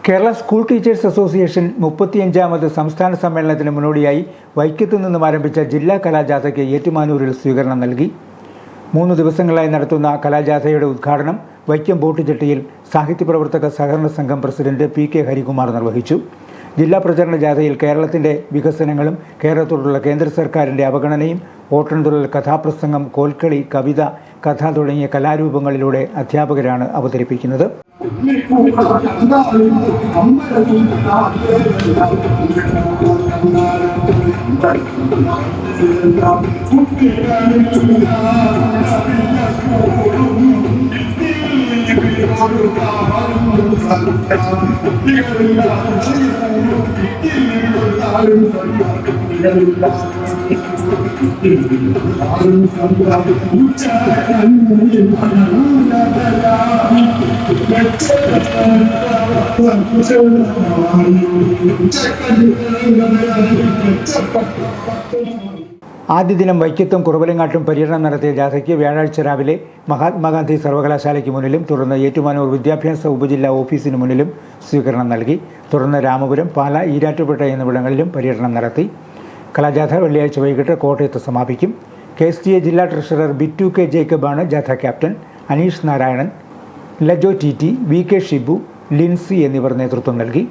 Kerala school teachers association 35ാമത് സംസ്ഥാന സമ്മേളനത്തിന് മുന്നോടിയായി വൈക്കത്തു നിന്നും ആരംഭിച്ച ജില്ലാ കലാജാഥയ്ക്ക് ഏറ്റുമാനൂരിൽ സ്വീകരണം നൽകി. 3 ദിവസങ്ങളായി നടത്തുന്ന കലാജാഥയുടെ ഉദ്ഘാടനം വൈക്കം ബോട്ടുജെട്ടിയിൽ സാഹിത്യപ്രവർത്തക സഹകരണ സംഘം പ്രസിഡന്റ് പി കെ ഹരികുമാർ നിർവഹിച്ചു. ജില്ലാ പ്രചരണ ജാഥയിൽ കേരളത്തിൻ്റെ വികസനങ്ങളും കേരളത്തോടുള്ള കേന്ദ്ര സർക്കാരിൻ്റെ അവഗണനയും, ഓട്ടൻതുള്ളൽ, കഥാപ്രസംഗം, കോൽക്കളി, കവിത, കഥ തുടങ്ങിയ കലാരൂപങ്ങളിലൂടെ അധ്യാപകരാണ് അവതരിപ്പിക്കുന്നത്. ആദ്യ ദിനം വൈക്കത്തും കുറവലങ്ങാട്ടും പര്യടനം നടത്തിയ ജാഥയ്ക്ക് വ്യാഴാഴ്ച രാവിലെ മഹാത്മാഗാന്ധി സർവകലാശാലയ്ക്ക് മുന്നിലും തുടർന്ന് ഏറ്റുമാനൂർ വിദ്യാഭ്യാസ ഉപജില്ലാ ഓഫീസിന് മുന്നിലും സ്വീകരണം നൽകി. തുടർന്ന് രാമപുരം, പാല, ഈരാറ്റുപേട്ട എന്നിവിടങ്ങളിലും പര്യടനം നടത്തി. കലാജാഥ വെള്ളിയാഴ്ച വൈകിട്ട് കോട്ടയത്ത് സമാപിക്കും. KSTA ജില്ലാ ട്രഷറർ ബിറ്റു കെ ജേക്കബാണ് ജാഥ captain. Aneesh Narayanan, Lajo T, VK Shibu, Lincy എന്നിവർ നേതൃത്വം നൽകി.